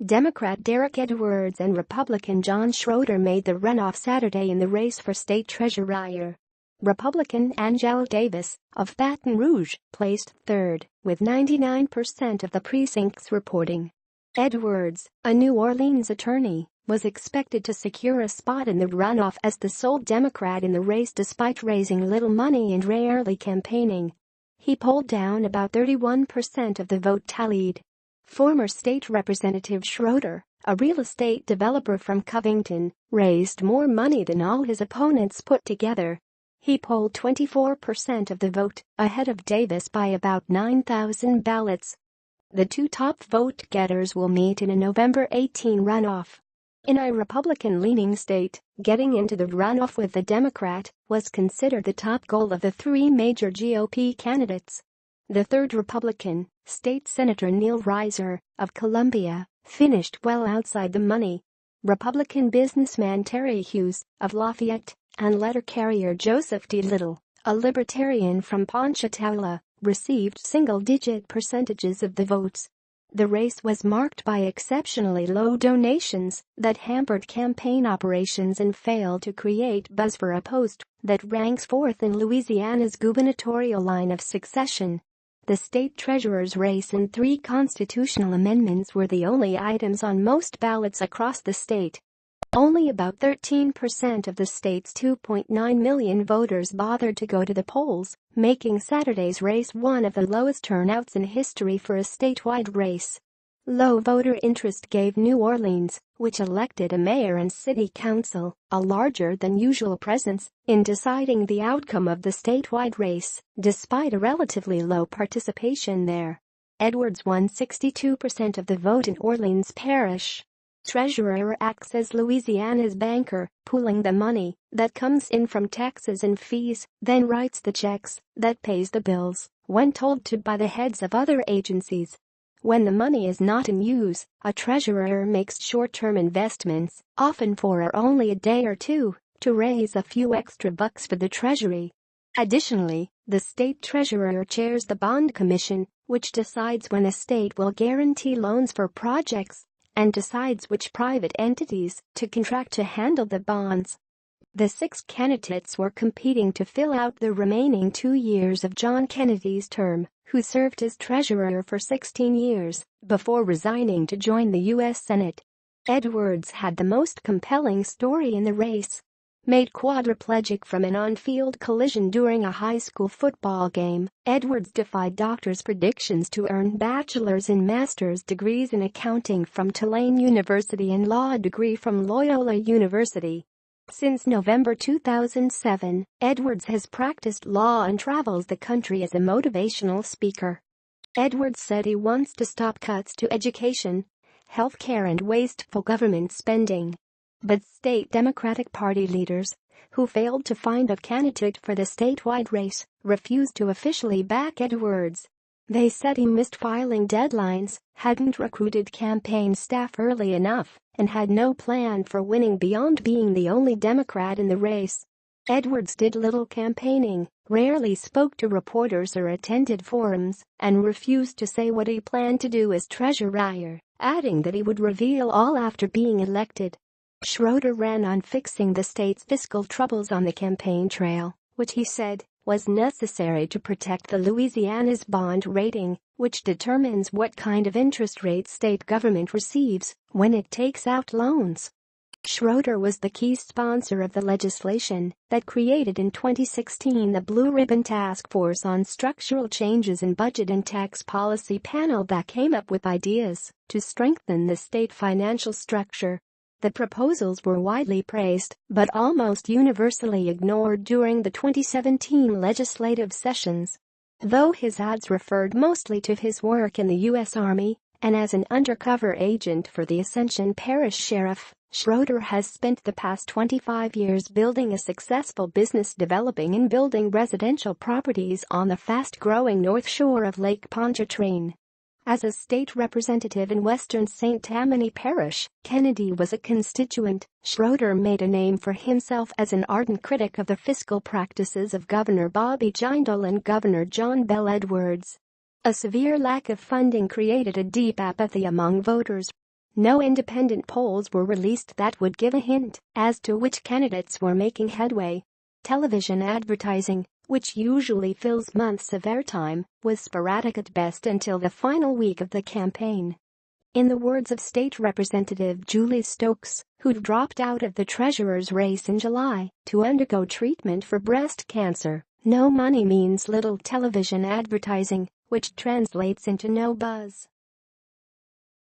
Democrat Derrick Edwards and Republican John Schroder made the runoff Saturday in the race for state treasurer. Republican Angele Davis of Baton Rouge placed third, with 99% of the precincts reporting. Edwards, a New Orleans attorney, was expected to secure a spot in the runoff as the sole Democrat in the race despite raising little money and rarely campaigning. He pulled down about 31% of the vote tallied. Former state representative Schroder, a real estate developer from Covington, raised more money than all his opponents put together. He polled 24% of the vote, ahead of Davis by about 9,000 ballots. The two top vote-getters will meet in a November 18 runoff. In a Republican-leaning state, getting into the runoff with the Democrat was considered the top goal of the three major GOP candidates. The third Republican, State Senator Neil Reiser, of Columbia, finished well outside the money. Republican businessman Terry Hughes, of Lafayette, and letter carrier Joseph D. Little, a libertarian from Ponchatoula, received single-digit percentages of the votes. The race was marked by exceptionally low donations that hampered campaign operations and failed to create buzz for a post that ranks fourth in Louisiana's gubernatorial line of succession. The state treasurer's race and three constitutional amendments were the only items on most ballots across the state. Only about 13% of the state's 2.9 million voters bothered to go to the polls, making Saturday's race one of the lowest turnouts in history for a statewide race. Low voter interest gave New Orleans, which elected a mayor and city council, a larger-than-usual presence in deciding the outcome of the statewide race, despite a relatively low participation there. Edwards won 62% of the vote in Orleans Parish. Treasurer acts as Louisiana's banker, pooling the money that comes in from taxes and fees, then writes the checks that pays the bills when told to by the heads of other agencies. When the money is not in use, a treasurer makes short-term investments, often for only a day or two, to raise a few extra bucks for the treasury. Additionally, the state treasurer chairs the bond commission, which decides when a state will guarantee loans for projects and decides which private entities to contract to handle the bonds. The six candidates were competing to fill out the remaining 2 years of John Kennedy's term, who served as treasurer for 16 years before resigning to join the U.S. Senate. Edwards had the most compelling story in the race. Made quadriplegic from an on-field collision during a high school football game, Edwards defied doctors' predictions to earn bachelor's and master's degrees in accounting from Tulane University and law degree from Loyola University. Since November 2007, Edwards has practiced law and travels the country as a motivational speaker. Edwards said he wants to stop cuts to education, health care and wasteful government spending. But state Democratic Party leaders, who failed to find a candidate for the statewide race, refused to officially back Edwards. They said he missed filing deadlines, hadn't recruited campaign staff early enough, and had no plan for winning beyond being the only Democrat in the race. Edwards did little campaigning, rarely spoke to reporters or attended forums, and refused to say what he planned to do as treasurer, adding that he would reveal all after being elected. Schroder ran on fixing the state's fiscal troubles on the campaign trail, which he said was necessary to protect the Louisiana's bond rating, which determines what kind of interest rate state government receives when it takes out loans. Schroder was the key sponsor of the legislation that created in 2016 the Blue Ribbon Task Force on Structural Changes in Budget and Tax Policy panel that came up with ideas to strengthen the state financial structure. The proposals were widely praised, but almost universally ignored during the 2017 legislative sessions. Though his ads referred mostly to his work in the U.S. Army and as an undercover agent for the Ascension Parish Sheriff, Schroder has spent the past 25 years building a successful business developing and building residential properties on the fast-growing North Shore of Lake Pontchartrain. As a state representative in western St. Tammany Parish, Kennedy was a constituent. Schroder made a name for himself as an ardent critic of the fiscal practices of Governor Bobby Jindal and Governor John Bel Edwards. A severe lack of funding created a deep apathy among voters. No independent polls were released that would give a hint as to which candidates were making headway. Television advertising, which usually fills months of airtime, was sporadic at best until the final week of the campaign. In the words of State Representative Julie Stokes, who dropped out of the treasurer's race in July to undergo treatment for breast cancer, no money means little television advertising, which translates into no buzz.